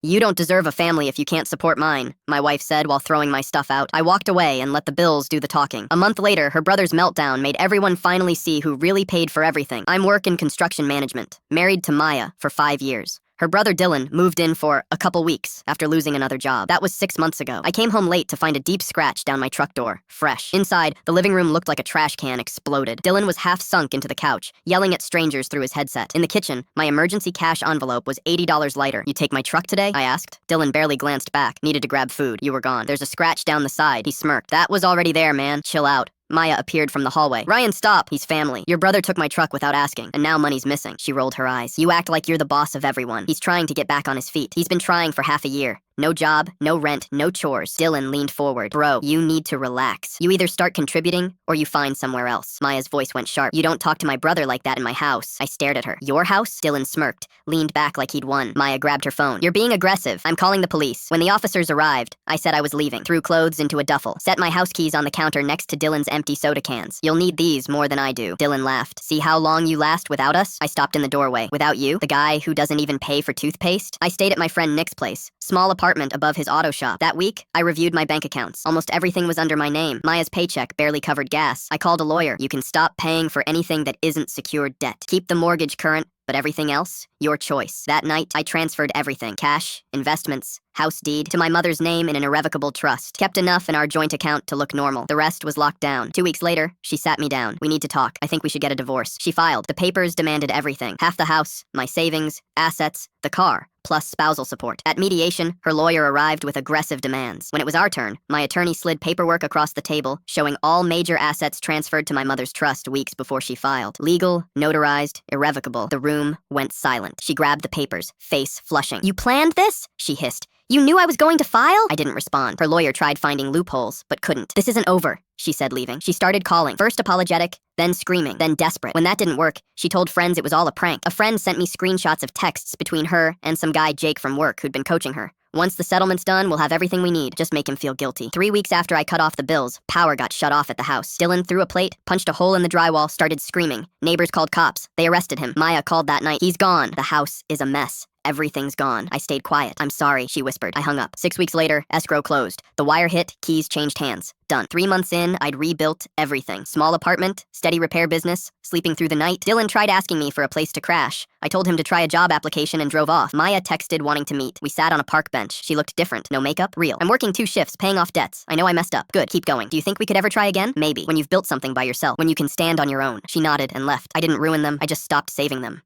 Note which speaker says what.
Speaker 1: You don't deserve a family if you can't support mine, my wife said while throwing my stuff out. I walked away and let the bills do the talking. A month later, her brother's meltdown made everyone finally see who really paid for everything. I'm work in construction management, married to Maya for 5 years. Her brother Dylan moved in for a couple weeks after losing another job. That was 6 months ago. I came home late to find a deep scratch down my truck door, fresh. Inside, the living room looked like a trash can exploded. Dylan was half sunk into the couch, yelling at strangers through his headset. In the kitchen, my emergency cash envelope was $80 lighter. You take my truck today? I asked. Dylan barely glanced back. Needed to grab food. You were gone. There's a scratch down the side. He smirked. That was already there, man. Chill out. Maya appeared from the hallway. Ryan, stop. He's family. Your brother took my truck without asking, and now money's missing. She rolled her eyes. You act like you're the boss of everyone. He's trying to get back on his feet. He's been trying for half a year. No job, no rent, no chores. Dylan leaned forward. Bro, you need to relax. You either start contributing, or you find somewhere else. Maya's voice went sharp. You don't talk to my brother like that in my house. I stared at her. Your house? Dylan smirked, leaned back like he'd won. Maya grabbed her phone. You're being aggressive. I'm calling the police. When the officers arrived, I said I was leaving. Threw clothes into a duffel. Set my house keys on the counter next to Dylan's empty soda cans. You'll need these more than I do. Dylan laughed. See how long you last without us? I stopped in the doorway. Without you? The guy who doesn't even pay for toothpaste? I stayed at my friend Nick's place. Small apartment above his auto shop. That week, I reviewed my bank accounts. Almost everything was under my name. Maya's paycheck barely covered gas. I called a lawyer. You can stop paying for anything that isn't secured debt. Keep the mortgage current, but everything else, your choice. That night, I transferred everything. Cash, investments, house deed, to my mother's name in an irrevocable trust. Kept enough in our joint account to look normal. The rest was locked down. 2 weeks later, she sat me down. We need to talk. I think we should get a divorce. She filed. The papers demanded everything. Half the house, my savings, assets, the car, plus spousal support. At mediation, her lawyer arrived with aggressive demands. When it was our turn, my attorney slid paperwork across the table, showing all major assets transferred to my mother's trust weeks before she filed. Legal, notarized, irrevocable. The room went silent. She grabbed the papers, face flushing. You planned this? She hissed. You knew I was going to file? I didn't respond. Her lawyer tried finding loopholes, but couldn't. This isn't over, she said, leaving. She started calling, first apologetic, then screaming, then desperate. When that didn't work, she told friends it was all a prank. A friend sent me screenshots of texts between her and some guy Jake from work who'd been coaching her. Once the settlement's done, we'll have everything we need. Just make him feel guilty. 3 weeks after I cut off the bills, power got shut off at the house. Dylan threw a plate, punched a hole in the drywall, started screaming. Neighbors called cops. They arrested him. Maya called that night. He's gone. The house is a mess. Everything's gone. I stayed quiet. I'm sorry, she whispered. I hung up. 6 weeks later, escrow closed. The wire hit, keys changed hands. Done. 3 months in, I'd rebuilt everything. Small apartment, steady repair business, sleeping through the night. Dylan tried asking me for a place to crash. I told him to try a job application and drove off. Maya texted wanting to meet. We sat on a park bench. She looked different. No makeup? Real. I'm working 2 shifts, paying off debts. I know I messed up. Good, keep going. Do you think we could ever try again? Maybe. When you've built something by yourself. When you can stand on your own. She nodded and left. I didn't ruin them. I just stopped saving them.